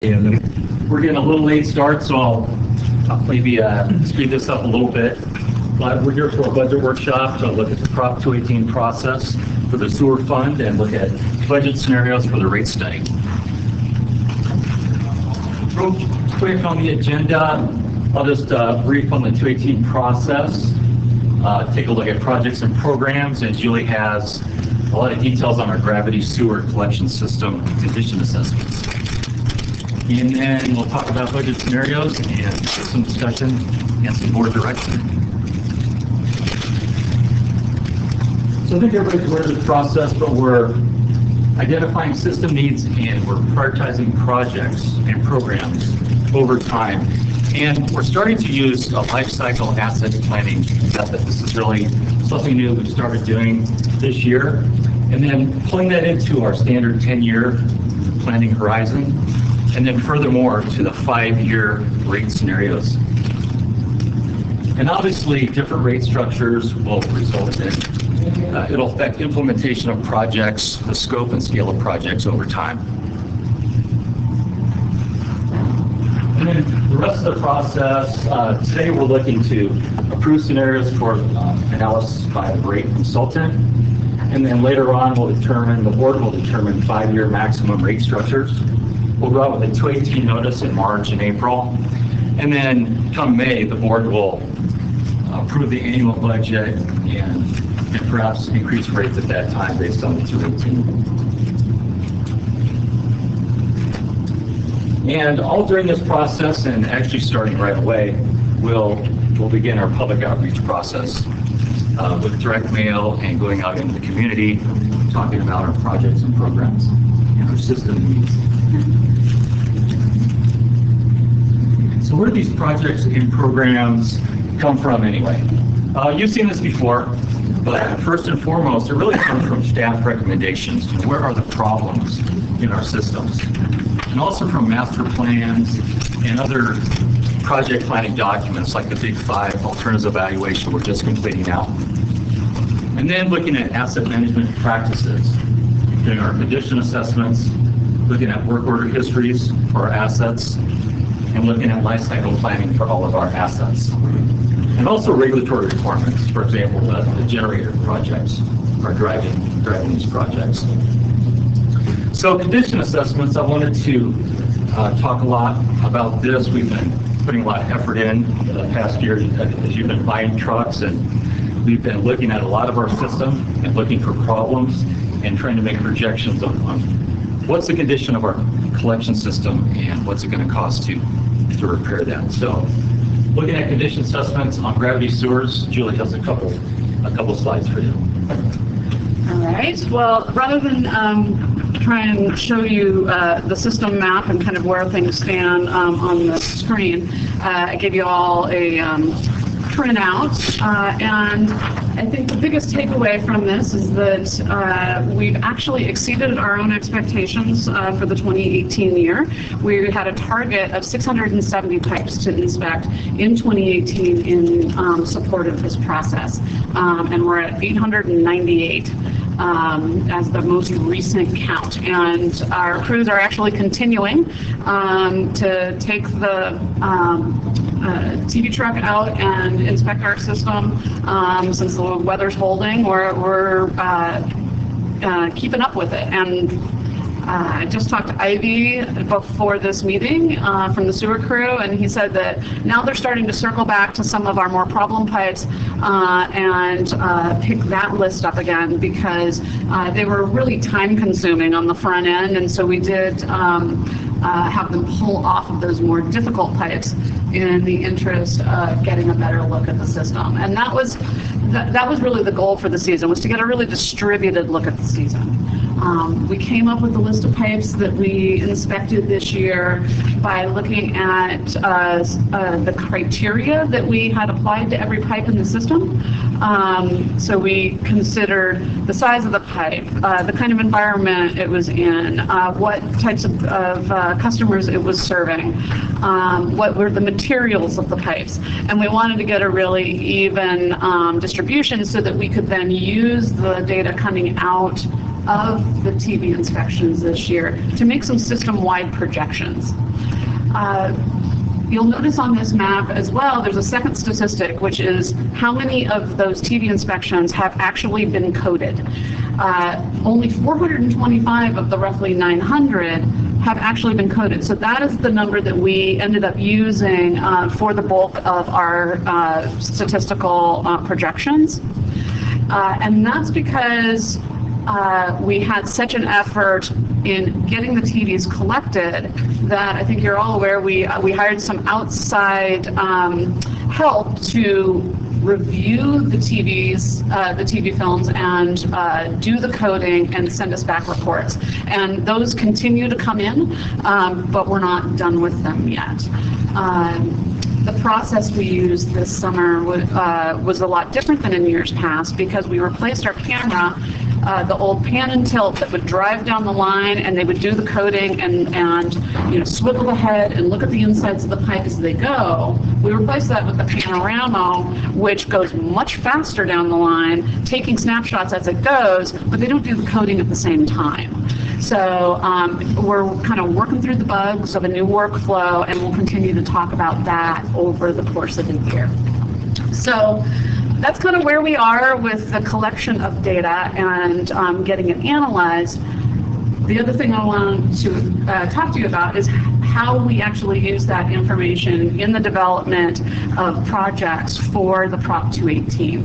And we're getting a little late start, so I'll maybe speed this up a little bit. But we're here for a budget workshop to look at the Prop 218 process for the sewer fund and look at budget scenarios for the rate study. Real quick on the agenda, I'll just brief on the 218 process, take a look at projects and programs, and Julie has a lot of details on our gravity sewer collection system condition assessments. And then we'll talk about budget scenarios and some discussion and some board direction. So I think everybody's aware of the process, but we're identifying system needs and we're prioritizing projects and programs over time. And we're starting to use a life cycle asset planning method. This is really something new we started doing this year. And then pulling that into our standard 10-year planning horizon. And then furthermore to the 5-year rate scenarios. And obviously different rate structures will result in, it'll affect implementation of projects, the scope and scale of projects over time. And then the rest of the process, today we're looking to approve scenarios for analysis by the rate consultant. And then later on the board will determine 5-year maximum rate structures. We'll go out with a 218 notice in March and April. And then come May, the board will approve the annual budget and perhaps increase rates at that time based on the 218. And all during this process, and actually starting right away, we'll begin our public outreach process with direct mail and going out into the community, talking about our projects and programs and our system needs. So where do these projects and programs come from anyway? You've seen this before, but first and foremost, it really comes from staff recommendations. Where are the problems in our systems? And also from master plans and other project planning documents like the Big 5 alternatives evaluation we're just completing now. And then looking at asset management practices, doing our condition assessments, looking at work order histories for our assets, and looking at life cycle planning for all of our assets. And also regulatory requirements, for example, the generator projects are driving these projects. So condition assessments, I wanted to talk a lot about this. We've been putting a lot of effort in the past year as you've been buying trucks, and we've been looking at a lot of our system and looking for problems and trying to make projections on what's the condition of our collection system and what's it going to cost to repair that. So looking at condition assessments on gravity sewers, Julie has a couple slides for you. All right. Well, rather than try and show you the system map and kind of where things stand on the screen, I gave you all a printout, and I think the biggest takeaway from this is that we've actually exceeded our own expectations for the 2018 year. We had a target of 670 pipes to inspect in 2018 in support of this process, and we're at 898. As the most recent count, and our crews are actually continuing to take the TV truck out and inspect our system. Since the weather's holding, we're keeping up with it. And I just talked to Ivy before this meeting from the sewer crew, and he said that now they're starting to circle back to some of our more problem pipes and pick that list up again, because they were really time consuming on the front end, and so we did have them pull off of those more difficult pipes in the interest of getting a better look at the system. And that was really the goal for the season, was to get a really distributed look at the season. We came up with a list of pipes that we inspected this year by looking at the criteria that we had applied to every pipe in the system. So we considered the size of the pipe, the kind of environment it was in, what types of customers it was serving, what were the materials of the pipes. And we wanted to get a really even distribution so that we could then use the data coming out of the TV inspections this year to make some system-wide projections. You'll notice on this map as well, there's a second statistic, which is how many of those TV inspections have actually been coded. Only 425 of the roughly 900 have actually been coded. So that is the number that we ended up using for the bulk of our statistical projections. And that's because we had such an effort in getting the TVs collected that I think you're all aware we hired some outside help to review the TVs, the TV films, and do the coding and send us back reports. And those continue to come in, but we're not done with them yet. The process we used this summer was a lot different than in years past because we replaced our camera, the old pan and tilt that would drive down the line and they would do the coding and you know, swivel the head and look at the insides of the pipe as they go. We replaced that with the panorama, which goes much faster down the line, taking snapshots as it goes, but they don't do the coding at the same time. So we're kind of working through the bugs of a new workflow, and we'll continue to talk about that over the course of the year. So that's kind of where we are with the collection of data and getting it analyzed. The other thing I want to talk to you about is how we actually use that information in the development of projects for the Prop 218.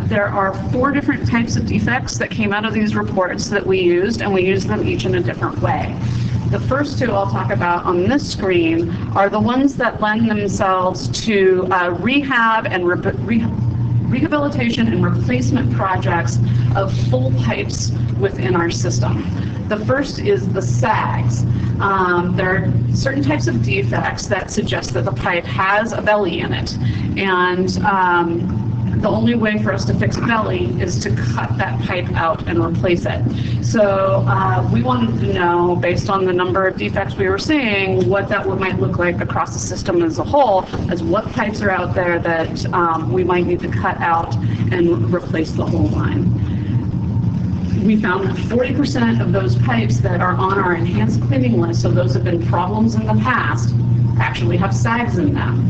There are 4 different types of defects that came out of these reports that we used, and we used them each in a different way. The first 2 I'll talk about on this screen are the ones that lend themselves to rehab and rehabilitation and replacement projects of full pipes within our system. The first is the sags. There are certain types of defects that suggest that the pipe has a belly in it, and the only way for us to fix belly is to cut that pipe out and replace it. So we wanted to know, based on the number of defects we were seeing, what that might look like across the system as a whole, as what pipes are out there that we might need to cut out and replace the whole line. We found that 40% of those pipes that are on our enhanced cleaning list, so those have been problems in the past, actually have sags in them.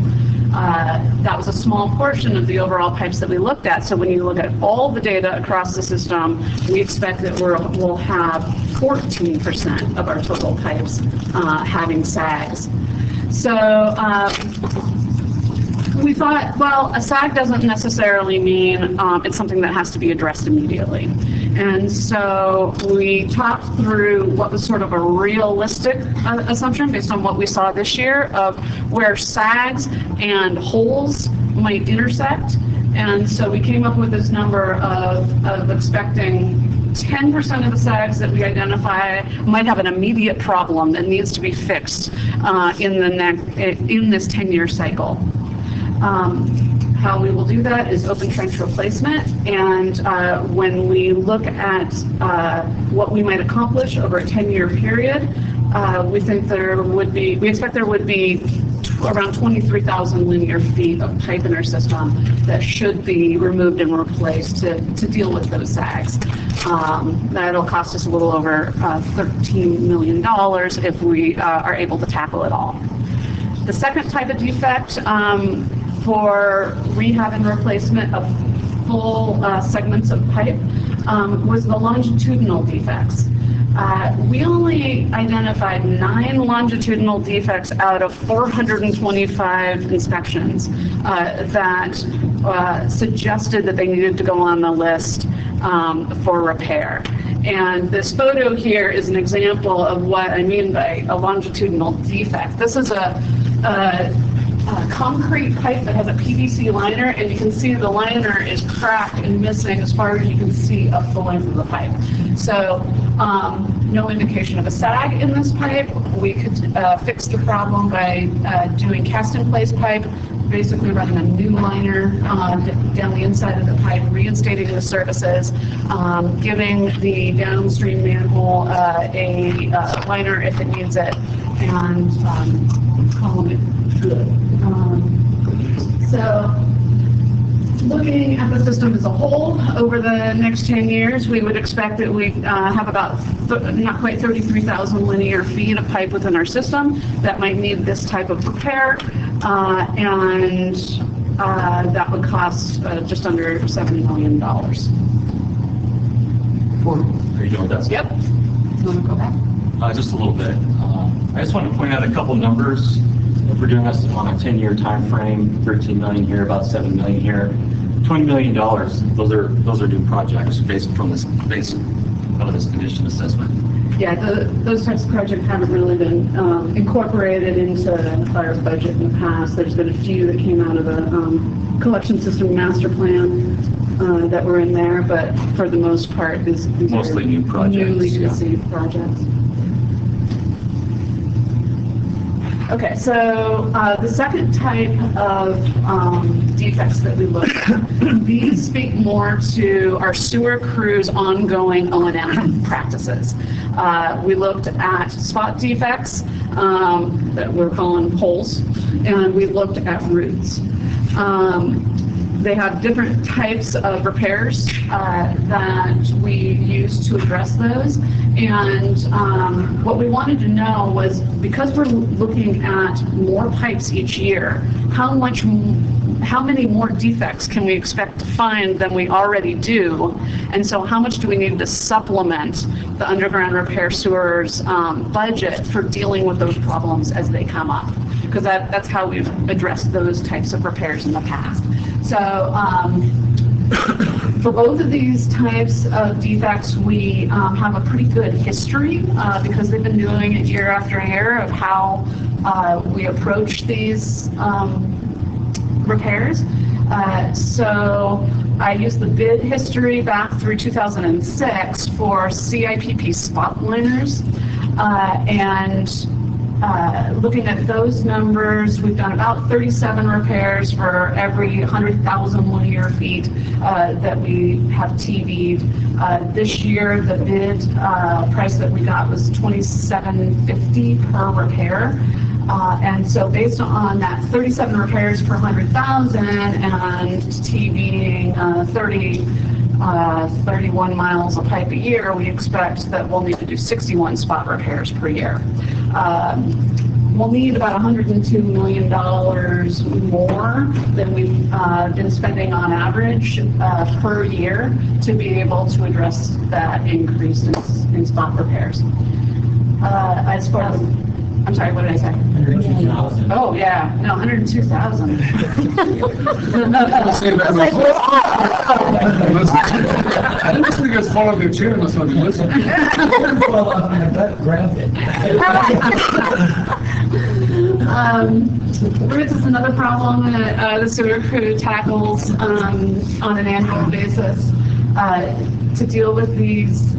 That was a small portion of the overall pipes that we looked at. So when you look at all the data across the system, we expect that we'll have 14% of our total pipes having sags. So we thought, well, a sag doesn't necessarily mean it's something that has to be addressed immediately. And so we talked through what was sort of a realistic assumption based on what we saw this year of where sags and holes might intersect. And so we came up with this number of expecting 10% of the sags that we identify might have an immediate problem that needs to be fixed in this 10-year cycle. How we will do that is open trench replacement, and when we look at what we might accomplish over a 10-year period, we expect there would be around 23,000 linear feet of pipe in our system that should be removed and replaced to deal with those sags. That'll cost us a little over $13 million if we are able to tackle it all. The second type of defect for rehab and replacement of full segments of pipe was the longitudinal defects. We only identified 9 longitudinal defects out of 425 inspections that suggested that they needed to go on the list for repair. And this photo here is an example of what I mean by a longitudinal defect. This is a concrete pipe that has a PVC liner, and you can see the liner is cracked and missing as far as you can see up the length of the pipe. So no indication of a sag in this pipe. We could fix the problem by doing cast-in-place pipe, basically running a new liner down the inside of the pipe, reinstating the surfaces, giving the downstream manhole a liner if it needs it, and calling it good. So Looking at the system as a whole, over the next 10 years, we would expect that we have about not quite 33,000 linear feet of pipe within our system that might need this type of repair, and that would cost just under $70 million. Are you doing that? Yep. You want to go back? Just a little bit. I just want to point out a couple numbers. If we're doing this on a 10-year time frame, 13 million here, about 7 million here, $20 million. Those are new projects based on this condition assessment. Yeah, those types of projects haven't really been incorporated into our budget in the past. There's been a few that came out of the collection system master plan that were in there, but for the most part, these Mostly are new projects, newly yeah. conceived projects. Okay, so the second type of defects that we look at, these speak more to our sewer crew's ongoing O&M practices. We looked at spot defects that we're calling holes, and we looked at roots. They have different types of repairs that we use to address those. And what we wanted to know was, because we're looking at more pipes each year, how many more defects can we expect to find than we already do? And so how much do we need to supplement the underground repair sewers budget for dealing with those problems as they come up? Because that's how we've addressed those types of repairs in the past. So for both of these types of defects, we have a pretty good history because they've been doing it year after year of how we approach these repairs. So I used the bid history back through 2006 for CIPP spot liners, and looking at those numbers, we've done about 37 repairs for every 100,000 linear feet that we have TV'd. This year, the bid price that we got was $27.50 per repair. And so based on that 37 repairs per 100,000 and TVing 31 miles of pipe a year, we expect that we'll need to do 61 spot repairs per year. We'll need about $102 million more than we've been spending on average per year to be able to address that increase in spot repairs. As far as, I'm sorry, what did I say? 102,000. Oh, yeah, no, 102,000. I'm listening as follow the chair, must not be listening. Well, that granted. Roots is another problem that the sewer crew tackles on an annual basis. To deal with these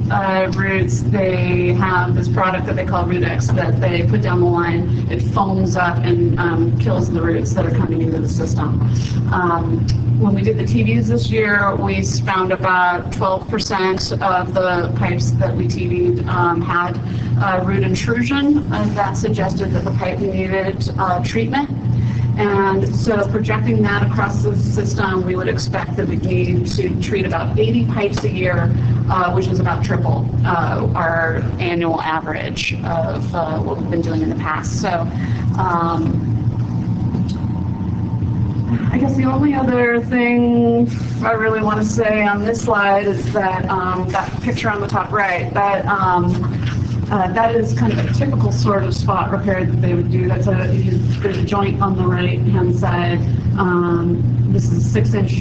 roots, they have this product that they call Rootex that they put down the line. It foams up and kills the roots that are coming into the system. When we did the TVs this year, we found about 12% of the pipes that we TV'd had root intrusion. That suggested that the pipe needed treatment. And so projecting that across the system, we would expect that we'd need to treat about 80 pipes a year, which is about triple our annual average of what we've been doing in the past. So I guess the only other thing I really want to say on this slide is that that picture on the top right, that is kind of a typical sort of spot repair that they would do. There's a joint on the right-hand side. This is a 6-inch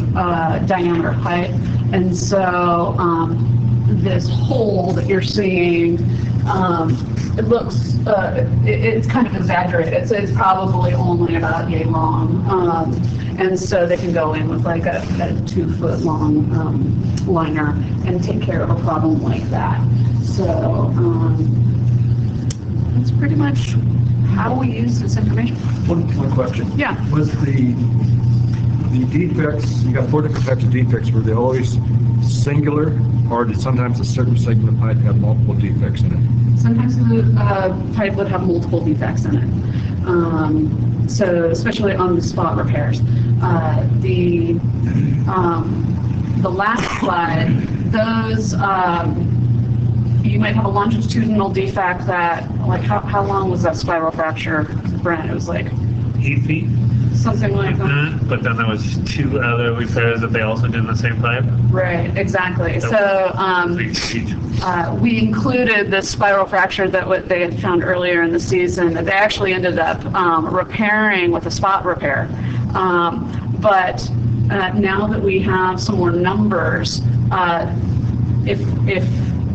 diameter pipe, and so this hole that you're seeing, it looks, it's kind of exaggerated. So it's probably only about yay long, and so they can go in with like a 2-foot long liner and take care of a problem like that. So that's pretty much how we use this information. One question. Yeah. Was the defects, you got 4 different types of defects, were they always singular, or did sometimes a certain segment of pipe have multiple defects in it? Sometimes the pipe would have multiple defects in it. So especially on the spot repairs. The last slide, those, you might have a longitudinal defect that, like, how long was that spiral fracture, Brent? It was like 8 feet. something like that. But then there was 2 other repairs that they also did in the same pipe. Right, exactly. So we included the spiral fracture that what they had found earlier in the season that they actually ended up repairing with a spot repair. But now that we have some more numbers, if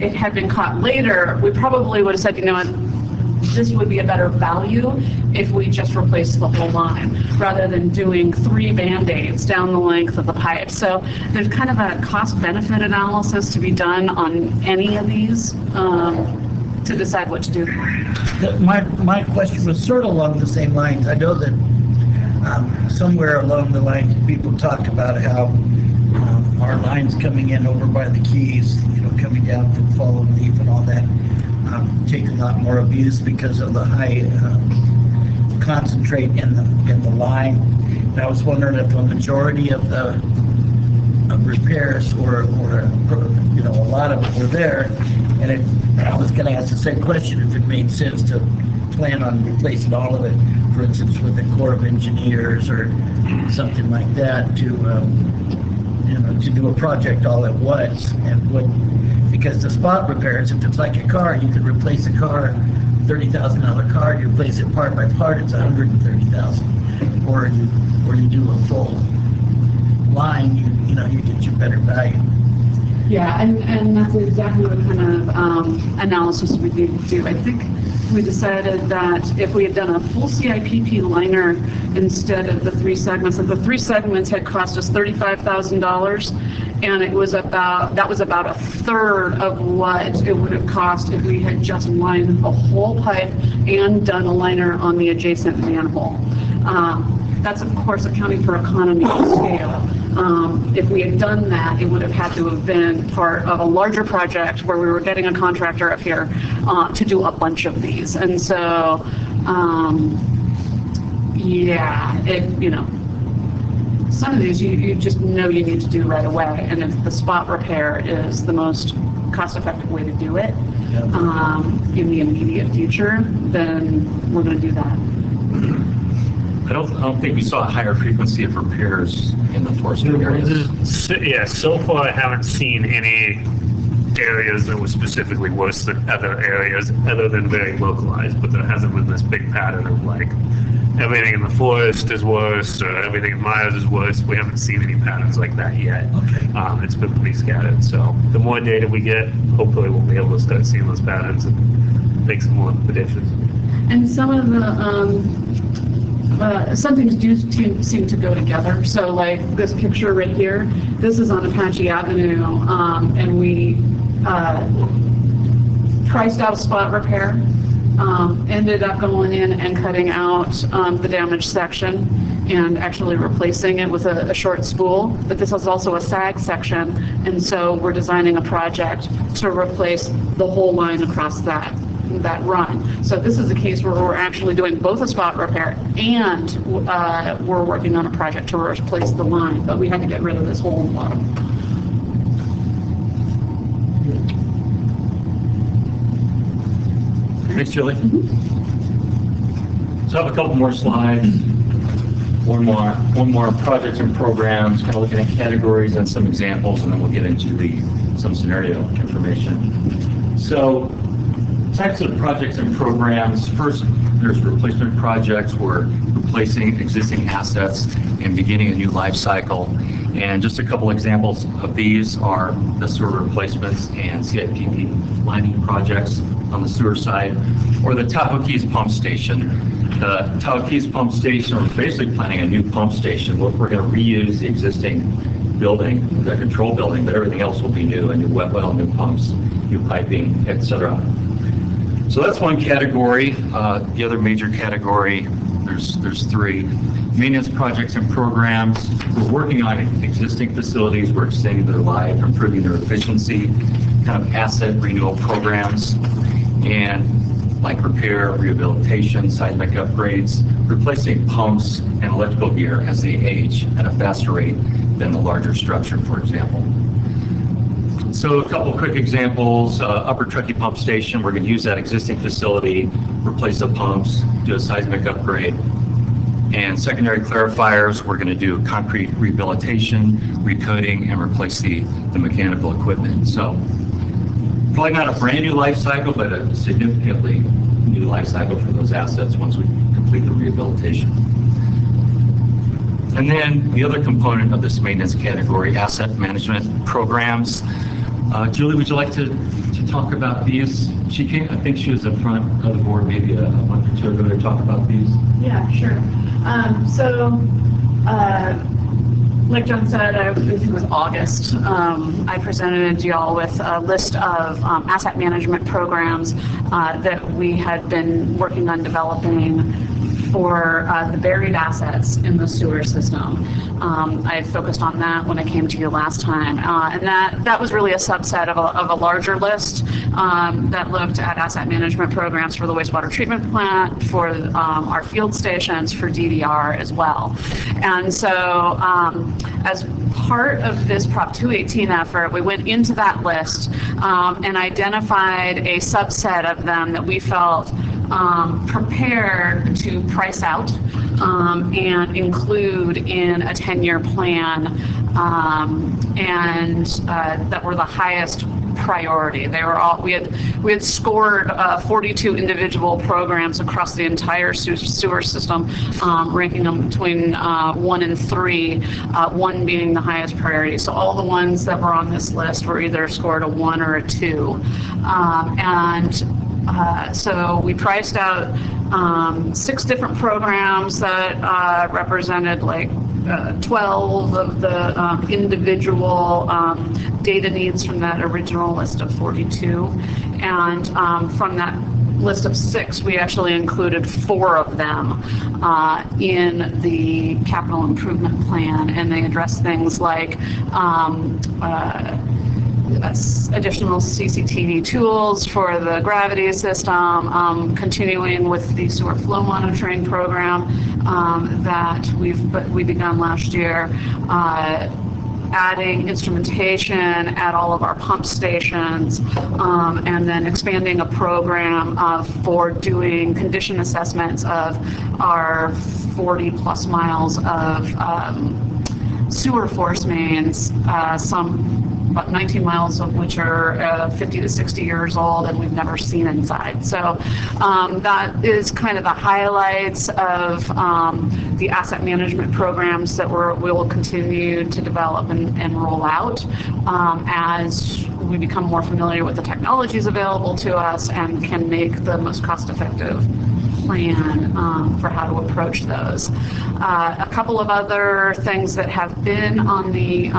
it had been caught later, we probably would have said, you know what, this would be a better value if we just replaced the whole line rather than doing 3 Band-Aids down the length of the pipe. So there's kind of a cost-benefit analysis to be done on any of these to decide what to do. My question was sort of along the same lines. I know that somewhere along the line, people talked about how our lines coming in over by the Keys, coming down from Fallen Leaf and all that, take a lot more abuse because of the high concentrate in the line. And I was wondering if a majority of the repairs or a lot of it were there, and I was going to ask the same question if it made sense to plan on replacing all of it, for instance, with the Corps of Engineers or something like that to do a project all at once, because the spot repairs, if it's like a car, you could replace a car, $30,000 car, you replace it part by part, it's $130,000. Or you do a full line, you get your better value. Yeah, and that's exactly what kind of analysis we need to do. I think we decided that if we had done a full CIPP liner instead of the 3 segments, that the 3 segments had cost us $35,000, and that was about a third of what it would have cost if we had just lined the whole pipe and done a liner on the adjacent manhole. That's, of course, accounting for economy of scale. If we had done that, it would have had to have been part of a larger project where we were getting a contractor up here to do a bunch of these. And so, some of these you just know you need to do right away. And if the spot repair is the most cost-effective way to do it in the immediate future, then we're going to do that. I don't think we saw a higher frequency of repairs in the forested areas. So far I haven't seen any areas that were specifically worse than other areas, other than very localized, but there hasn't been this big pattern of like everything in the forest is worse or everything in Myers is worse. We haven't seen any patterns like that yet. Okay. It's been pretty scattered, so the more data we get, hopefully we'll be able to start seeing those patterns and make some more predictions. And some of some things do seem to go together. So like this picture right here, this is on Apache Avenue, and we priced out a spot repair, ended up going in and cutting out the damaged section and actually replacing it with a short spool. But this is also a sag section, and so we're designing a project to replace the whole line across that run. So this is a case where we're actually doing both a spot repair and we're working on a project to replace the line, but we had to get rid of this hole in the bottom. Thanks, Julie. So I have a couple more slides. One more projects and programs, kind of looking at categories and some examples, and then we'll get into some scenario information. So, types of projects and programs. First, there's replacement projects. We're replacing existing assets and beginning a new life cycle. And just a couple examples of these are the sewer replacements and CIPP lining projects on the sewer side, or the Tahoe Keys pump station. The Tahoe Keys pump station, we're basically planning a new pump station. We're going to reuse the existing building, the control building, but everything else will be new, a new wet well, new pumps, new piping, etc. So that's one category. The other major category, there's 3. Maintenance projects and programs. We're working on existing facilities. We're extending their life, improving their efficiency, kind of asset renewal programs. And like repair, rehabilitation, seismic upgrades, replacing pumps and electrical gear as they age at a faster rate than the larger structure, for example. So a couple quick examples, Upper Truckee Pump Station, we're going to use that existing facility, replace the pumps, do a seismic upgrade. And secondary clarifiers, we're going to do concrete rehabilitation, recoating, and replace the mechanical equipment. So probably not a brand new life cycle, but a significantly new life cycle for those assets once we complete the rehabilitation. And then the other component of this maintenance category, asset management programs. Julie, would you like to talk about these? She came, I think she was in front of the board maybe a month or two ago to talk about these. Yeah, sure. Like John said, I think it was August, I presented y'all with a list of asset management programs that we had been working on developing for the buried assets in the sewer system. I focused on that when I came to you last time, and that was really a subset of a larger list that looked at asset management programs for the wastewater treatment plant, for our field stations, for DDR as well. And so as part of this Prop 218 effort, we went into that list and identified a subset of them that we felt prepared to price out and include in a 10-year plan, and that were the highest priority. They were all, we had scored 42 individual programs across the entire sewer system, ranking them between 1 and 3, 1 being the highest priority. So all the ones that were on this list were either scored a 1 or a 2, so we priced out 6 different programs that represented like 12 of the individual data needs from that original list of 42. And from that list of 6, we actually included 4 of them in the capital improvement plan, and they address things like additional CCTV tools for the gravity system, continuing with the sewer flow monitoring program that we begun last year, adding instrumentation at all of our pump stations, and then expanding a program for doing condition assessments of our 40 plus miles of sewer force mains, some about 19 miles of which are 50 to 60 years old, and we've never seen inside. So that is kind of the highlights of the asset management programs that we will continue to develop and roll out as we become more familiar with the technologies available to us and can make the most cost-effective plan for how to approach those. A couple of other things that have been on the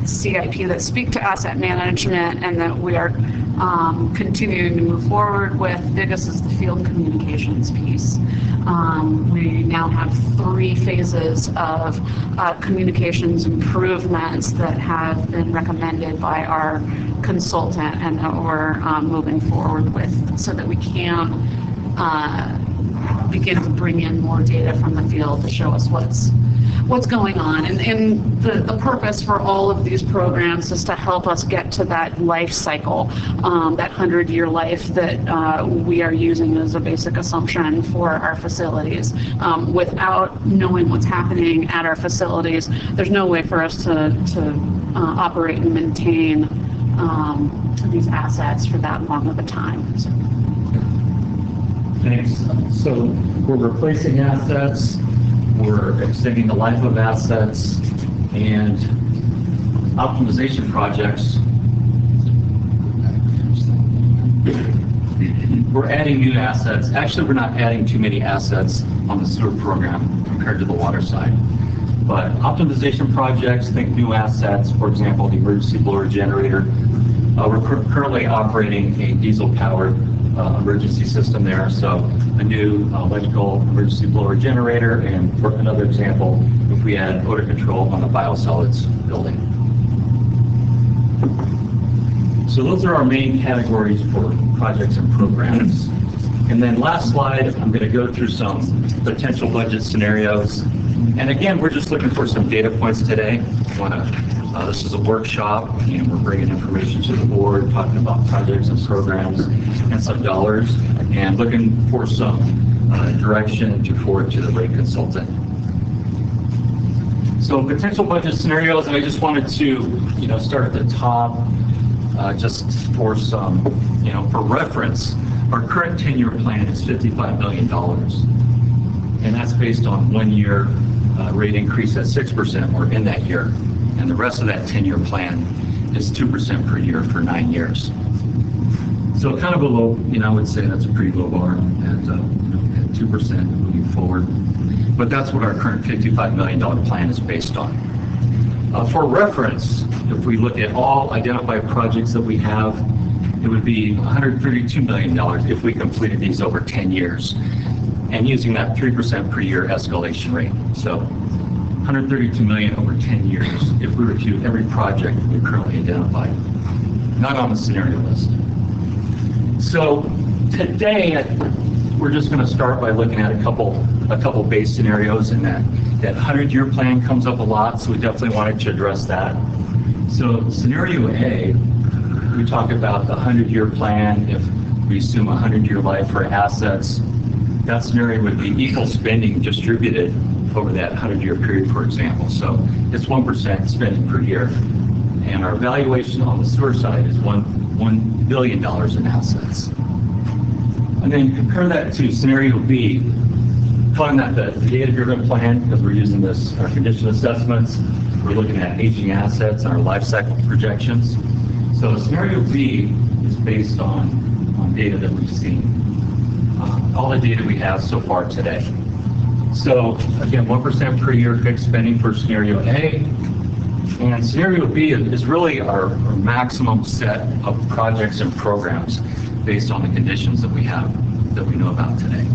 CIP that speak to asset management and that we are continuing to move forward with. Biggest is the field communications piece. We now have 3 phases of communications improvements that have been recommended by our consultant and that we're moving forward with so that we can begin to bring in more data from the field to show us what's going on. And the purpose for all of these programs is to help us get to that life cycle, that 100-year life that we are using as a basic assumption for our facilities. Without knowing what's happening at our facilities, there's no way for us to operate and maintain these assets for that long of a time. So. Thanks. So we're replacing assets, we're extending the life of assets, and optimization projects. We're adding new assets. Actually, we're not adding too many assets on the sewer program compared to the water side. But optimization projects, think new assets, for example, the emergency blower generator. We're currently operating a diesel-powered emergency system there, so a new electrical emergency blower generator, and for another example, if we add odor control on the biosolids building. So those are our main categories for projects and programs. And then last slide, I'm going to go through some potential budget scenarios. And again, we're just looking for some data points today. This is a workshop, and we're bringing information to the board, talking about projects and programs and some dollars, and looking for some direction to forward to the rate consultant. So potential budget scenarios, and I just wanted to, start at the top, just for some, for reference. Our current 10-year plan is $55 million, and that's based on 1 year rate increase at 6% or in that year, and the rest of that 10-year plan is 2% per year for 9 years. So kind of a low, I would say that's a pretty low bar at 2% moving forward. But that's what our current $55 million plan is based on. For reference, if we look at all identified projects that we have, it would be $132 million if we completed these over 10 years and using that 3% per year escalation rate. So $132 million over 10 years if we reviewed every project we currently identified, not on the scenario list. So today, we're just going to start by looking at a couple base scenarios, and that 100-year plan comes up a lot, so we definitely wanted to address that. So scenario A, we talk about the 100-year plan. If we assume a 100-year life for assets, that scenario would be equal spending distributed over that 100-year period, for example. So it's 1% spending per year. And our valuation on the sewer side is $1 billion in assets. And then compare that to scenario B, calling that the data-driven plan, because we're using this, our condition assessments. We're looking at aging assets and our life cycle projections. So scenario B is based on data that we've seen, all the data we have so far today. So again, 1% per year fixed spending for scenario A. And scenario B is really our maximum set of projects and programs based on the conditions that we have, that we know about today.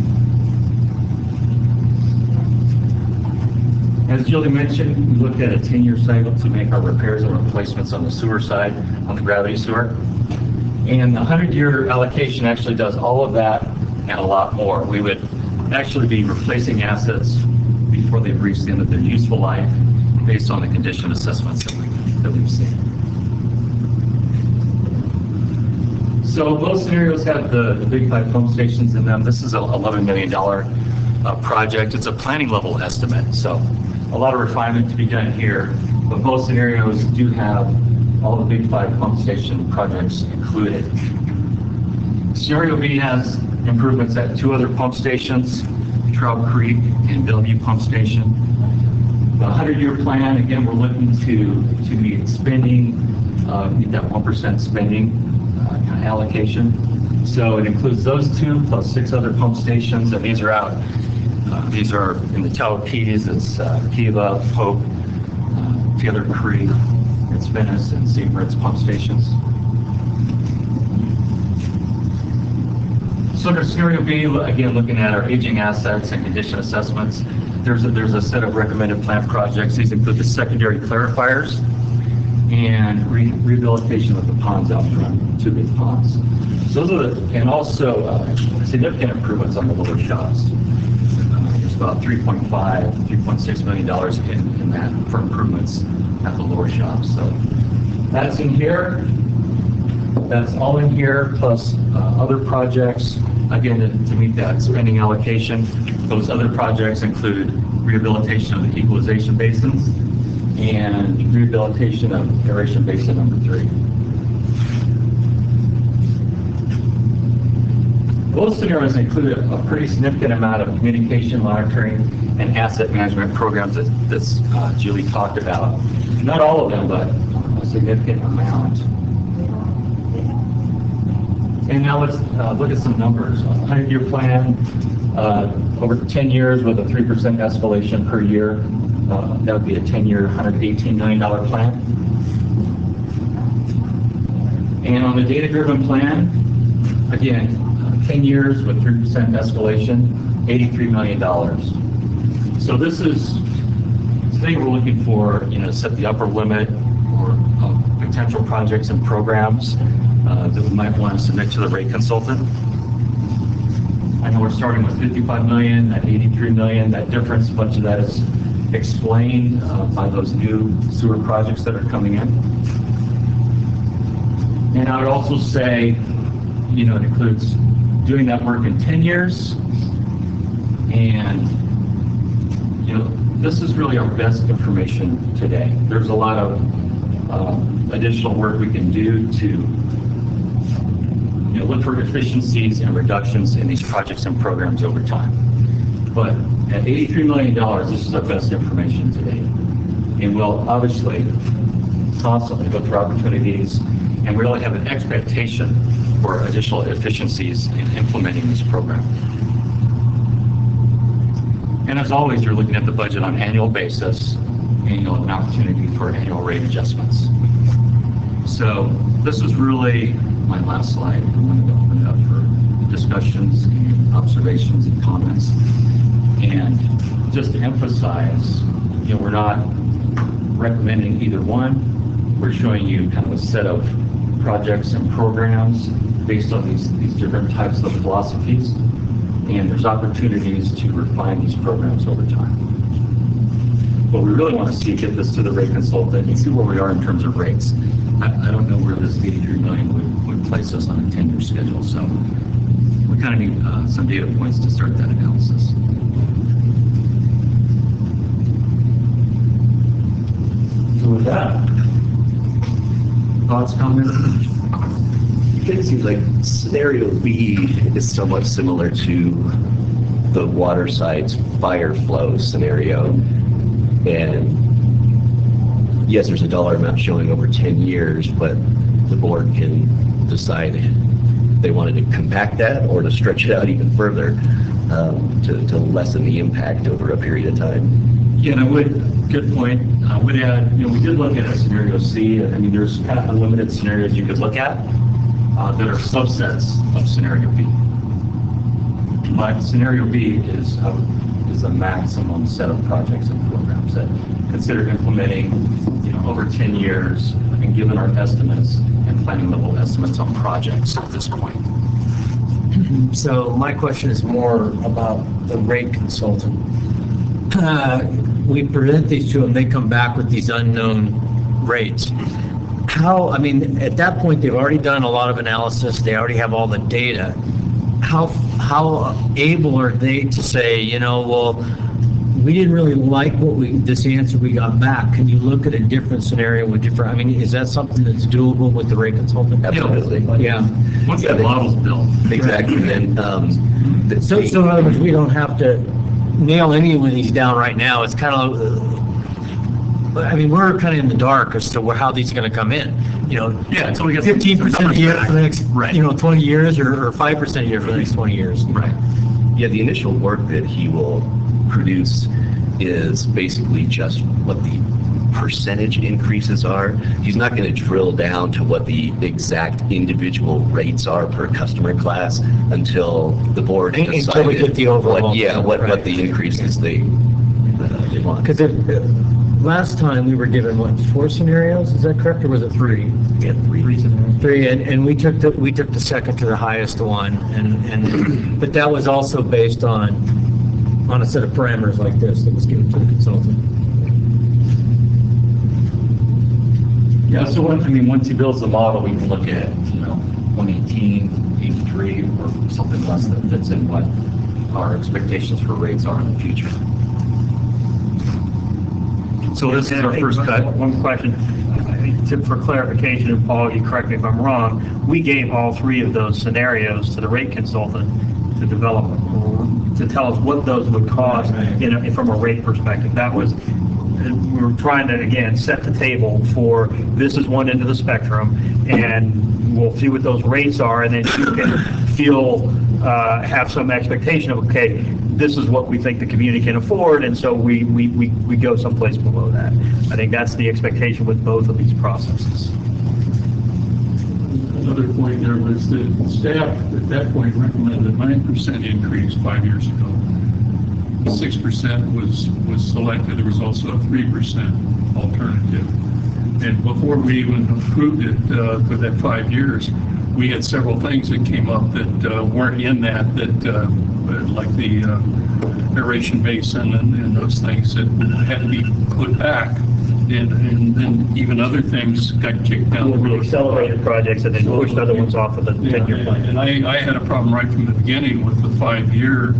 As Julie mentioned, we looked at a 10-year cycle to make our repairs and replacements on the sewer side, on the gravity sewer. And the 100-year allocation actually does all of that and a lot more. We would actually be replacing assets before they've reached the end of their useful life based on the condition assessments that we've seen. So both scenarios have the big 5 pump stations in them. This is an $11 million project. It's a planning level estimate, so a lot of refinement to be done here, but both scenarios do have all the big 5 pump station projects included. Scenario B has improvements at 2 other pump stations, Trout Creek and Bellevue Pump Station. The 100-year plan, again, we're looking to meet spending, meet that 1% spending allocation. So it includes those 2 plus 6 other pump stations, and these are out. These are in the Tawakees, it's Kiva, Pope, Taylor Creek, it's Venice, and St. Moritz pump stations. So under scenario B, again, looking at our aging assets and condition assessments, there's a set of recommended plant projects. These include the secondary clarifiers and rehabilitation of the ponds out front, 2 big ponds. So those are and also significant improvements on the lower shops. There's about $3.6 million in that for improvements at the lower shops. So that's in here. That's all in here, plus other projects, again, to meet that spending allocation. Those other projects include rehabilitation of the equalization basins and rehabilitation of aeration basin number 3. Both scenarios include a pretty significant amount of communication, monitoring, and asset management programs that Julie talked about. Not all of them, but a significant amount. And now let's look at some numbers. 100-year plan, over 10 years with a 3% escalation per year. That would be a 10-year, $118 million plan. And on the data-driven plan, again, 10 years with 3% escalation, $83 million. So this is, today we're looking for, set the upper limit or potential projects and programs that we might want to submit to the rate consultant. I know we're starting with 55 million, at 83 million. That difference, much of that is explained by those new sewer projects that are coming in. And I would also say, you know, it includes doing that work in 10 years. And, you know, this is really our best information today. There's a lot of additional work we can do to, you know, look for efficiencies and reductions in these projects and programs over time. But at $83 million, this is our best information today. And we'll obviously constantly look for opportunities, and we really have an expectation for additional efficiencies in implementing this program. And as always, you're looking at the budget on an annual basis, and you'll have an opportunity for annual rate adjustments. So this is really my last slide. I'm going to open it up for discussions and observations and comments. And just to emphasize, you know, we're not recommending either one. We're showing you kind of a set of projects and programs based on these different types of philosophies. And there's opportunities to refine these programs over time. But we really want to see get this to the rate consultant and see where we are in terms of rates. I don't know where this 83 million would place us on a 10-year schedule, so we kind of need some data points to start that analysis. So with that, thoughts, comments? It seems like scenario B is somewhat similar to the water side's fire flow scenario. And yes, there's a dollar amount showing over 10 years, but the board can decide if they wanted to compact that or to stretch it out even further to lessen the impact over a period of time. Yeah, and I would, good point. I would add, you know, we did look at a scenario C. I mean, there's kind of unlimited scenarios you could look at that are subsets of scenario B. But scenario B is a maximum set of projects and programs that consider implementing, you know, over 10 years, and given our estimates and planning level estimates on projects at this point. So my question is more about the rate consultant. We present these to them, they come back with these unknown rates. How, I mean, at that point, they've already done a lot of analysis, they already have all the data. How able are they to say, you know, well, we didn't really like this answer we got back. Can you look at a different scenario with different, I mean, is that something that's doable with the rate consultant? Absolutely. Yeah. Once the model's built. Exactly. And So in other words, we don't have to nail any of these down right now. It's kind of, I mean, we're kind of in the dark as to how these are going to come in. You know, Yeah, so we get 15% a year for the next, Right. you know, 20 years, or 5% a year for the next 20 years. Right. yeah, the initial work that he will produce is basically just what the percentage increases are. He's not going to drill down to what the exact individual rates are per customer class until the board Until we decided get the overall. what the increases they want. Because last time we were given, what, 4 scenarios? Is that correct, or was it 3? Yeah, three. 3, and we took the second to the highest one, and but that was also based on a set of parameters like this that was given to the consultant. Yeah, so once he builds the model, we can look at, you know, 118, 83, or something less that fits in what our expectations for rates are in the future. So this is our first cut. One question, for clarification, and Paul, you correct me if I'm wrong, we gave all 3 of those scenarios to the rate consultant to develop, to tell us what those would cost, you know, from a rate perspective. That was, we were trying to, again, set the table for this is one end of the spectrum, and we'll see what those rates are, and then you can have some expectation of, okay, this is what we think the community can afford, and so we go someplace below that. I think that's the expectation with both of these processes. Another point there was that staff at that point recommended a 9% increase 5 years ago. 6% was selected. There was also a 3% alternative. And before we even approved it for that 5 years, we had several things that came up that weren't in that like the aeration basin and those things that had to be put back. And then even other things got kicked down the We road. accelerated projects and then pushed other ones off of the 10-year plan. And I had a problem right from the beginning with the 5-year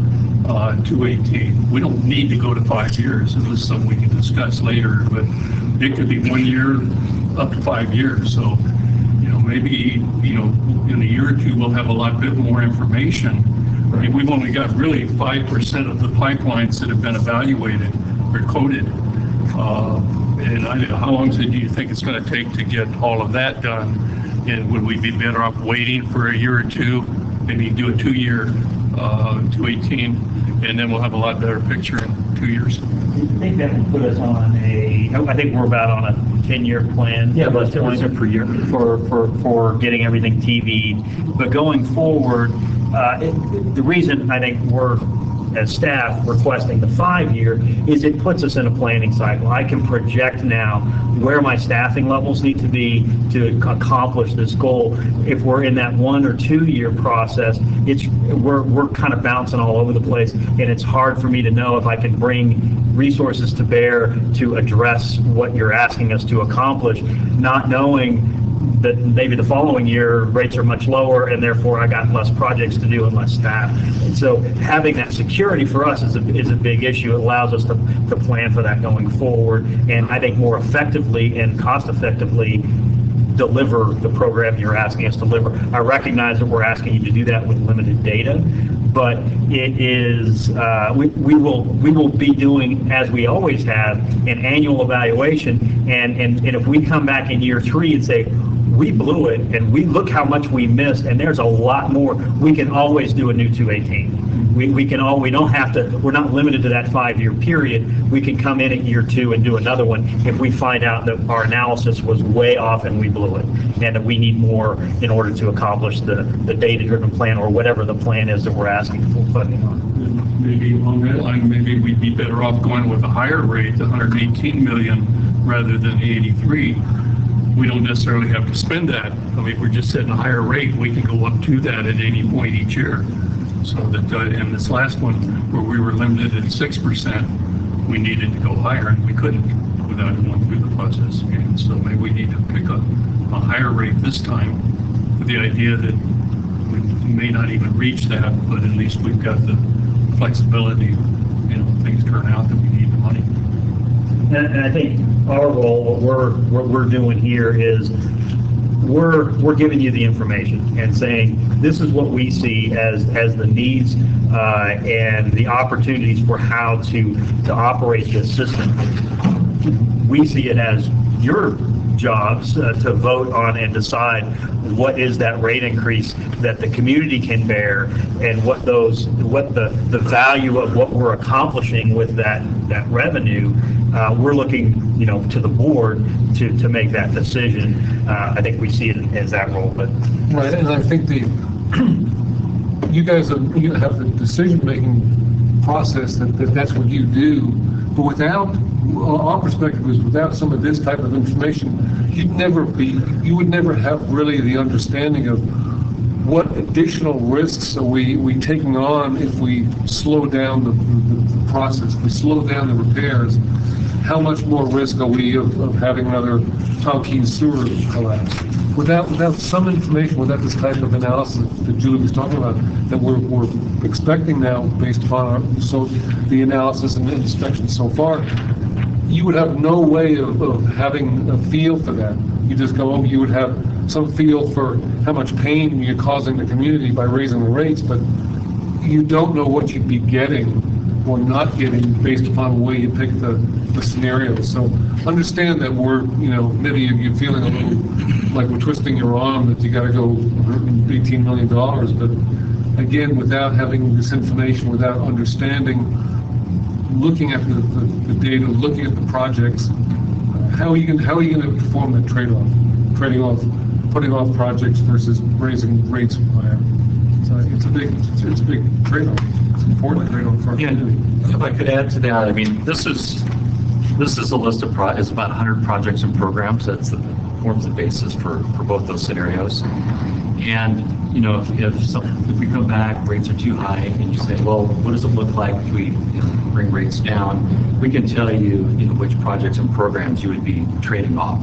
218. We don't need to go to 5 years. It was something we could discuss later, but it could be 1 year up to 5 years. So, maybe, in a year or two, we'll have a lot bit more information. I mean, we've only got really 5% of the pipelines that have been evaluated or coded. And how long do you think it's going to take to get all of that done? And would we be better off waiting for a year or two, maybe do a 2-year 218, and then we'll have a lot better picture in 2 years? I think that would put us on I think we're about on a 10-year plan. Yeah, about 10% per year. For getting everything TV'd. But going forward, the reason I think we're, as staff, requesting the 5-year is it puts us in a planning cycle. I can project now where my staffing levels need to be to accomplish this goal. If we're in that 1 or 2 year process, we're kind of bouncing all over the place, and it's hard for me to know if I can bring resources to bear to address what you're asking us to accomplish, not knowing that maybe the following year rates are much lower and therefore I got less projects to do and less staff. And so having that security for us is a big issue. It allows us to plan for that going forward, and I think more effectively and cost effectively deliver the program you're asking us to deliver. I recognize that we're asking you to do that with limited data, but it is we will be doing, as we always have, an annual evaluation, and if we come back in year 3 and say we blew it and we look how much we missed and there's a lot more, we can always do a new 218. We don't have to, we're not limited to that 5-year period. We can come in at year 2 and do another one if we find out that our analysis was way off and we blew it, and that we need more in order to accomplish the data-driven plan or whatever the plan is that we're asking for funding on. Maybe along that line, maybe we'd be better off going with a higher rate, the 118 million rather than the 83. We don't necessarily have to spend that. I mean, we're just setting a higher rate. We can go up to that at any point each year. So that in this last one, where we were limited at 6%, we needed to go higher, and we couldn't without going through the process again. So maybe we need to pick up a higher rate this time, with the idea that we may not even reach that, but at least we've got the flexibility. Things turn out that we need the money. And I think our role, what we're doing here is we're giving you the information and saying this is what we see as the needs and the opportunities for how to operate this system. We see it as your jobs to vote on and decide what is that rate increase that the community can bear, and what the value of what we're accomplishing with that revenue. We're looking, to the board to make that decision. I think we see it as that role, but right. And I think you guys have the decision-making process that's what you do. But without our perspective is without some of this type of information, you would never have really the understanding of what additional risks are we taking on if we slow down the process, if we slow down the repairs. How much more risk are we of having another Tonkeen sewer collapse? Without some information, without this type of analysis that Julie was talking about, that we're expecting now based upon the analysis and the inspection so far, you would have no way of having a feel for that. You just go, you would have some feel for how much pain you're causing the community by raising the rates, but you don't know what you'd be getting or not getting based upon the way you pick the scenarios. So understand that we're, maybe you're feeling a little like we're twisting your arm that you got to go $18 million, but again, without having this information, without understanding, looking at the data, looking at the projects, how are you going to perform that trade-off, putting off projects versus raising rates higher? So it's a big trade-off. It's an important trade-off for our community. If I could add to that, I mean, this is a list of it's about 100 projects and programs. That forms the basis for both those scenarios. And, you know, if we come back, rates are too high, and you say, well, what does it look like if we bring rates down? We can tell you, which projects and programs you would be trading off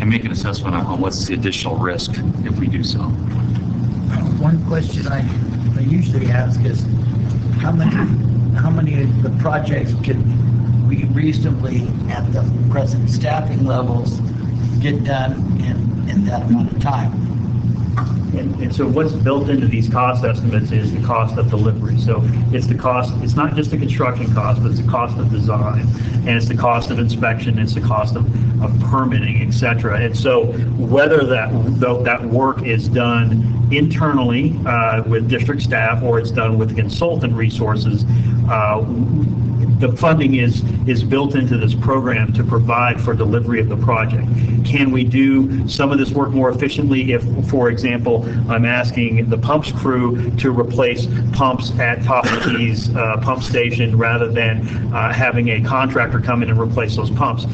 and make an assessment on what's the additional risk if we do so. One question I usually ask is, how many of the projects can we reasonably, at the present staffing levels, get done in that amount of time? And so what's built into these cost estimates is the cost of delivery. So it's the cost, it's not just the construction cost, but it's the cost of design, and it's the cost of inspection, it's the cost of permitting, et cetera. And so whether that work is done internally with district staff or it's done with consultant resources, the funding is built into this program to provide for delivery of the project. Can we do some of this work more efficiently if, for example, I'm asking the pumps crew to replace pumps at Top of the Keys pump station rather than having a contractor come in and replace those pumps?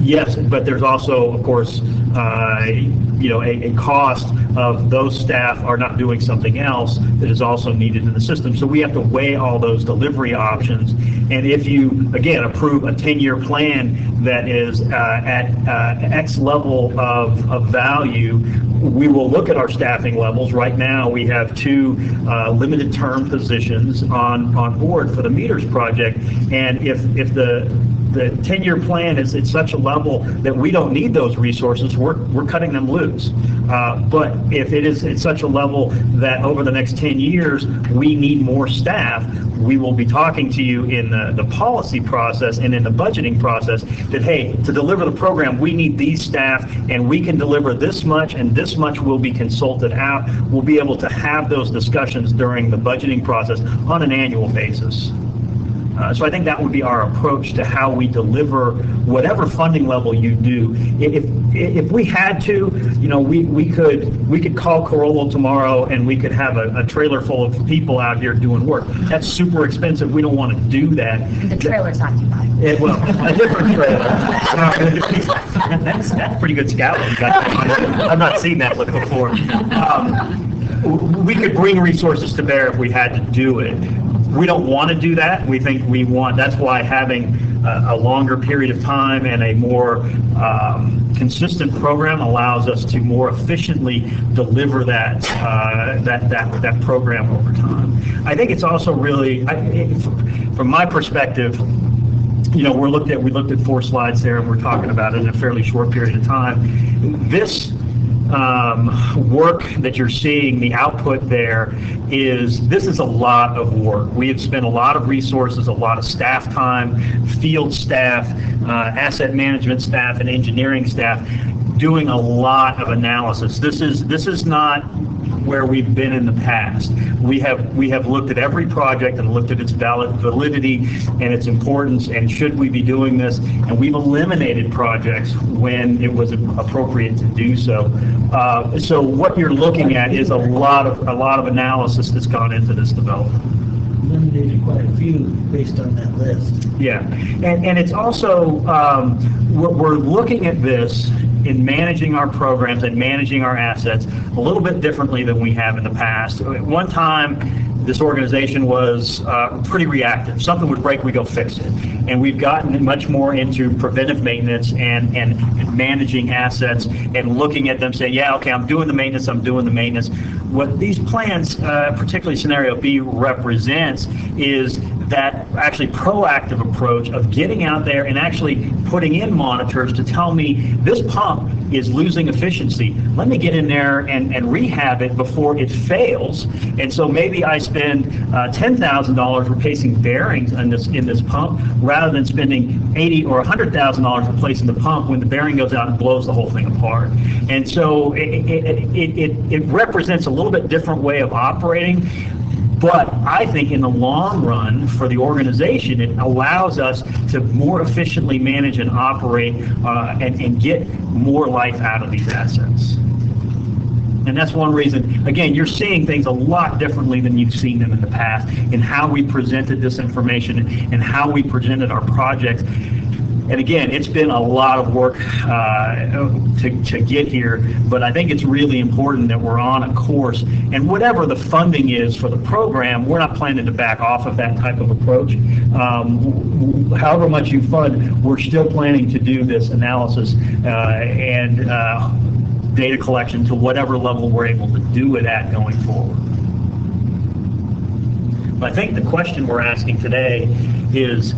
Yes, but there's also, of course, a cost of those staff are not doing something else that is also needed in the system. So we have to weigh all those delivery options. And if you, again, approve a 10-year plan that is at X level of value, we will look at our staffing levels. Right now, we have 2 limited term positions on board for the meters project. And if the 10-year plan is at such a level that we don't need those resources, we're cutting them loose. But if it is at such a level that over the next 10 years we need more staff, we will be talking to you in the policy process and in the budgeting process that, hey, to deliver the program, we need these staff, and we can deliver this much, and this much will be consulted out. We'll be able to have those discussions during the budgeting process on an annual basis. So I think that would be our approach to how we deliver whatever funding level you do. If we had to, we could call Carollo tomorrow and we could have a trailer full of people out here doing work. That's super expensive. We don't want to do that. The trailer's occupied. Well, a different trailer. That's pretty good scouting. I've not seen that look before. We could bring resources to bear if we had to do it. We don't want to do that. We think that's why having a longer period of time and a more consistent program allows us to more efficiently deliver that program over time. I think it's also really, from my perspective, we looked at 4 slides there, and we're talking about it in a fairly short period of time. This work that you're seeing, the output there, this is a lot of work. We have spent a lot of resources, a lot of staff time, field staff, asset management staff, and engineering staff doing a lot of analysis. This is not where we've been in the past. We have looked at every project and looked at its validity and its importance, and should we be doing this, and we've eliminated projects when it was appropriate to do so. So what you're looking at is a lot of analysis that's gone into this development. Eliminated quite a few based on that list. Yeah, and it's also, we're looking at this in managing our programs and managing our assets a little bit differently than we have in the past. At one time, this organization was pretty reactive. Something would break, we go fix it. And we've gotten much more into preventive maintenance and managing assets and looking at them saying, yeah, okay, I'm doing the maintenance. What these plans, particularly Scenario B, represents is that actually proactive approach of getting out there and actually putting in monitors to tell me this pump is losing efficiency. Let me get in there and rehab it before it fails. And so maybe I spend $10,000 replacing bearings in this pump rather than spending $80,000 or $100,000 replacing the pump when the bearing goes out and blows the whole thing apart. And so it represents a little bit different way of operating. But I think in the long run, for the organization, it allows us to more efficiently manage and operate and get more life out of these assets. And that's one reason, again, you're seeing things a lot differently than you've seen them in the past in how we presented this information and how we presented our projects. And again, it's been a lot of work to get here, but I think it's really important that we're on a course. And whatever the funding is for the program, we're not planning to back off of that type of approach. However much you fund, we're still planning to do this analysis and data collection to whatever level we're able to do it at going forward. But I think the question we're asking today is,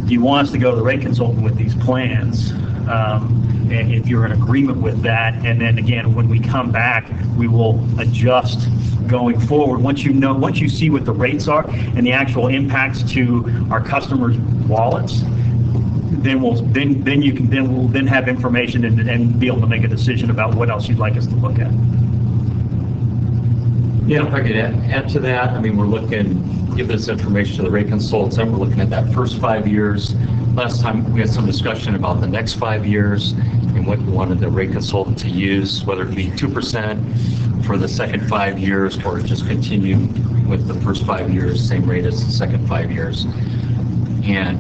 do you want us to go to the rate consultant with these plans? And if you're in agreement with that, and then again, when we come back, we will adjust going forward. Once you see what the rates are and the actual impacts to our customers' wallets, then we'll have information and be able to make a decision about what else you'd like us to look at. Yeah, if I could add to that, I mean, we're looking, give this information to the rate consultant, we're looking at that first 5 years. Last time we had some discussion about the next 5 years and what we wanted the rate consultant to use, whether it be 2% for the second 5 years or just continue with the first 5 years, same rate as the second 5 years. And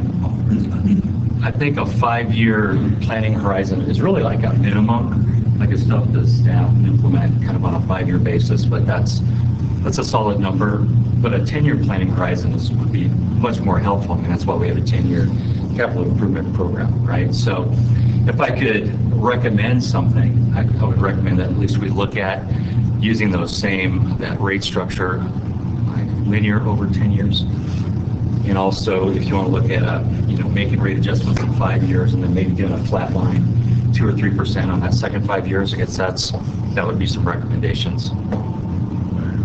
I think a 5-year planning horizon is really like a minimum, like it's stuff that staff implement kind of on a 5-year basis, but that's a solid number. But a 10-year planning horizon would be much more helpful. I mean, that's why we have a 10-year capital improvement program, right? So if I could recommend something, I would recommend that at least we look at using that rate structure, like linear over 10 years. And also, if you want to look at making rate adjustments in 5 years and then maybe getting a flat line, 2 or 3% on that second 5 years, I guess that would be some recommendations.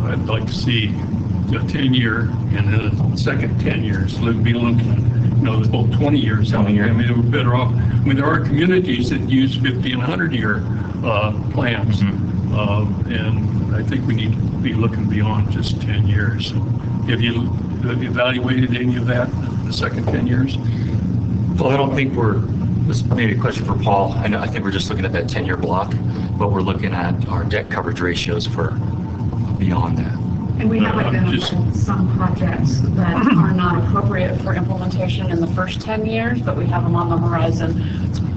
I'd like to see a 10-year and then a second 10 years. Be looking at, the whole 20 years. I mean, we're better off. I mean, there are communities that use 50 and 100-year plans, and I think we need to be looking beyond just 10 years. Have you evaluated any of that, the second 10 years? Well, I don't think this may be a question for Paul. I think we're just looking at that 10-year block, but we're looking at our debt coverage ratios for beyond that. And we have identified some projects that are not appropriate for implementation in the first 10 years, but we have them on the horizon.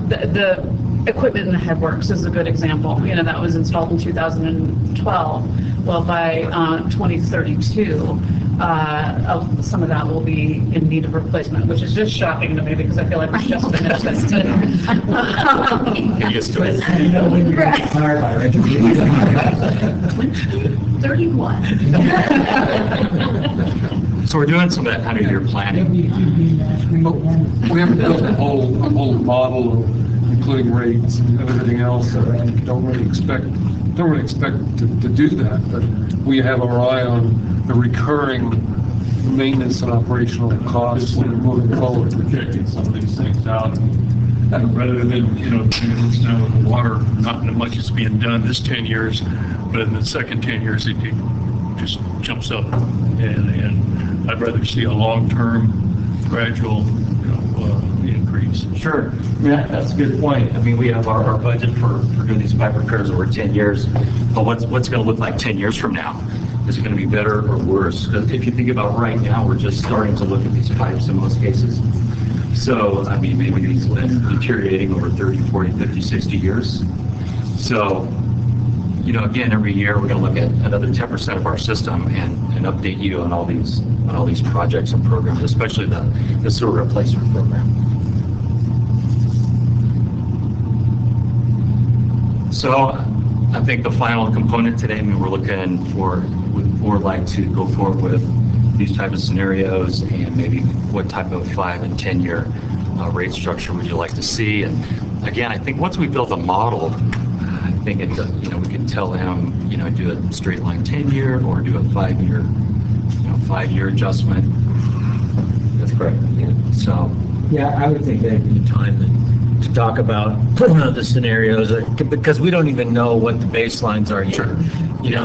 The equipment in the headworks is a good example. That was installed in 2012. Well, by 2032, some of that will be in need of replacement, which is just shocking to me because I feel like we've just finished this. Get used to it. 31. So we're doing some of that 100-year planning. We haven't built a whole model, including rates and everything else. Don't really expect to do that, but we have our eye on the recurring maintenance and operational costs moving forward. Projecting some of these things out, rather than, with the water, not much is being done this 10 years, but in the second 10 years, it just jumps up. And I'd rather see a long-term, gradual, increase. Sure. Yeah, that's a good point. I mean, we have our budget for doing these pipe repairs over 10 years, but what's going to look like 10 years from now? Is it going to be better or worse? Because if you think about right now, we're just starting to look at these pipes in most cases. So, I mean, maybe these will end up deteriorating over 30, 40, 50, 60 years. So, again, every year we're going to look at another 10% of our system and update you on all these projects and programs, especially the sewer replacement program. So, I think the final component today, we're looking would like to go forward with these type of scenarios and maybe what type of 5 and 10 year rate structure would you like to see. And again, I think once we build a model, I think we can tell him, do a straight line 10-year or do a 5-year, 5-year adjustment. That's correct. Yeah. So. Yeah, I would think that'd be time to talk about the scenarios because we don't even know what the baselines are yet.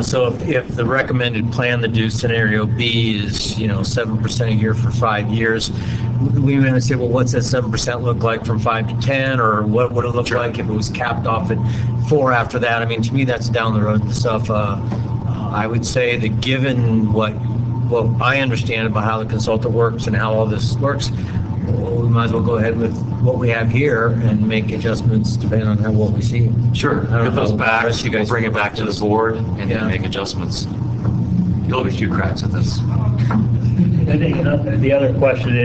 So if the recommended plan to do scenario B is 7% a year for 5 years, we may say, well, what's that 7% look like from 5 to 10, or what would it look like if it was capped off at 4 after that? I mean, to me, that's down the road stuff. I would say that given what I understand about how the consultant works and how all this works, well, we might as well go ahead with what we have here and make adjustments depending on what we see. Sure, I don't get those know. back, Unless you guys bring it back to the board, and Yeah. then make adjustments. You'll have a few cracks at this. And the other question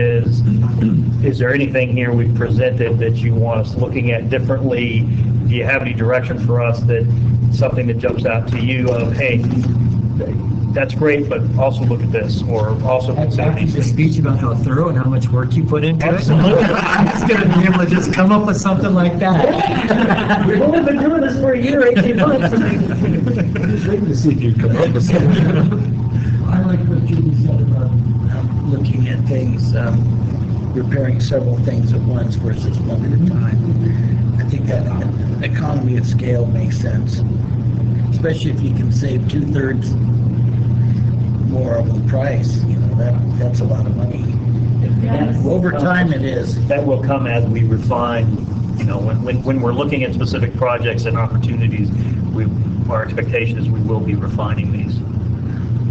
is there anything here we've presented that you want us looking at differently? Do you have any direction for us that, something that jumps out to you of, hey, that's great, but also look at this, or also consider these The things? speech about how thorough and how much work you put into it. Absolutely. I'm just gonna be able to just come up with something like that. We've only been doing this for a year, 18 months. Waiting to see if you come up with something. I like what Judy said about looking at things, repairing several things at once versus one at a time. I think that economy of scale makes sense, especially if you can save 2/3 more of the price. You know, that's a lot of money. Over time, it is. That will come as we refine, you know, when we're looking at specific projects and opportunities, our expectation is we will be refining these.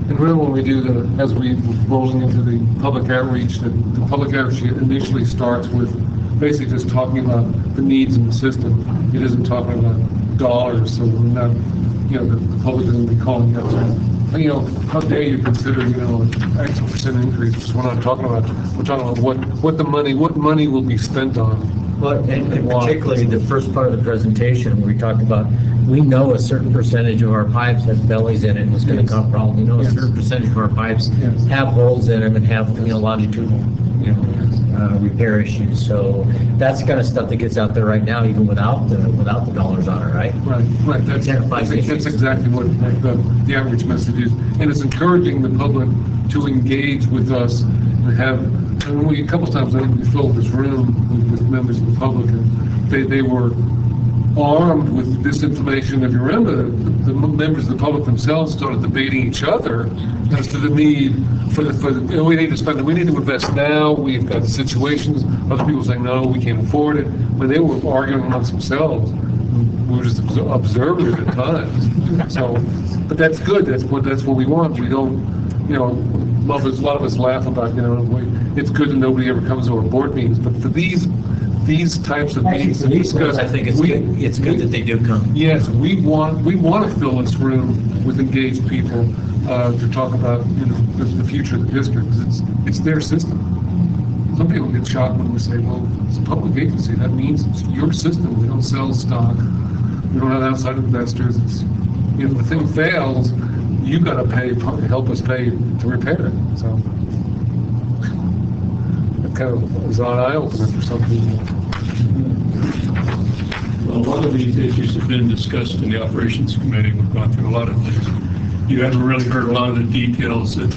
And really, when we do as we rolling into the public outreach, the public outreach initially starts with basically just talking about the needs in the system. It isn't talking about dollars, so we're not, the public isn't be calling up saying, how dare you consider, an X percent increase. We're not talking about, we're talking about what money will be spent on. Well, and particularly the first part of the presentation, where we talked about, we know a certain percentage of our pipes have bellies in it and it's going to cause problems. We know a certain percentage of our pipes have holes in them and have, longitudinal, repair issues. So that's the kind of stuff that gets out there right now, even without the dollars on it, right? Right. That's exactly what the outreach message is. And it's encouraging the public to engage with us and have, a couple of times I think we filled this room with members of the public, and they were armed with this information. If you remember, the members of the public themselves started debating each other as to the need we need to spend, we need to invest now, we've got situations, other people saying, no, we can't afford it. When they were arguing amongst themselves, we were just observers at times. So, but that's good, that's what we want. We don't, a lot of us laugh about, it's good that nobody ever comes to our board meetings, but for these types of meetings, I think it's good that they do come. Yes, we want to fill this room with engaged people to talk about the future of the district. It's their system. Some people get shocked when we say, well, it's a public agency. That means it's your system. We don't sell stock. We don't have outside investors. It's, if the thing fails, you got to help us pay to repair it. So that kind of is an eye-opener for some people. Well, a lot of these issues have been discussed in the operations committee. We've gone through a lot of things. You haven't really heard a lot of the details that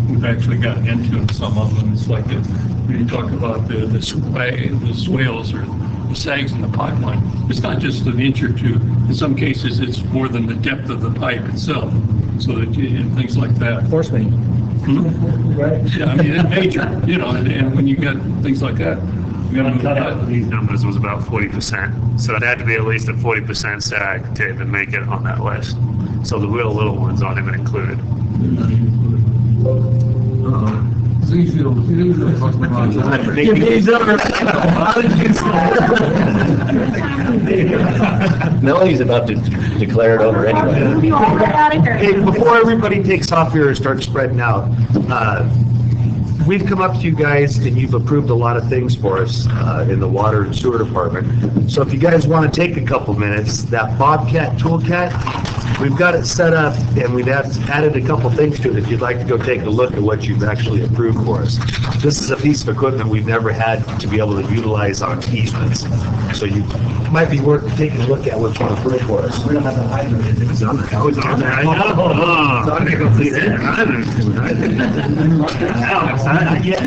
we've actually gotten into in some of them. It's like when you talk about the swales or the sags in the pipeline. It's not just an inch or two. In some cases, it's more than the depth of the pipe itself. So that and things like that. Force main. Right. Yeah, I mean, it's major. And when you get things like that. These numbers was about 40%, so it had to be at least a 40% sag to even make it on that list. So the real little ones aren't even included. It's easy to talk about. Melanie's about to declare it over anyway. Hey, before everybody takes off here and starts spreading out, we've come up to you guys and you've approved a lot of things for us in the water and sewer department. So if you guys want to take a couple minutes, that Bobcat toolcat, we've got it set up and we've added a couple things to it if you'd like to go take a look at what you've actually approved for us. This is a piece of equipment we've never had to be able to utilize on easements. So you might be worth taking a look at what you've approved for us. We don't have the hydrant. It's on there. Oh, it's on there. I know. It's on there. Yeah.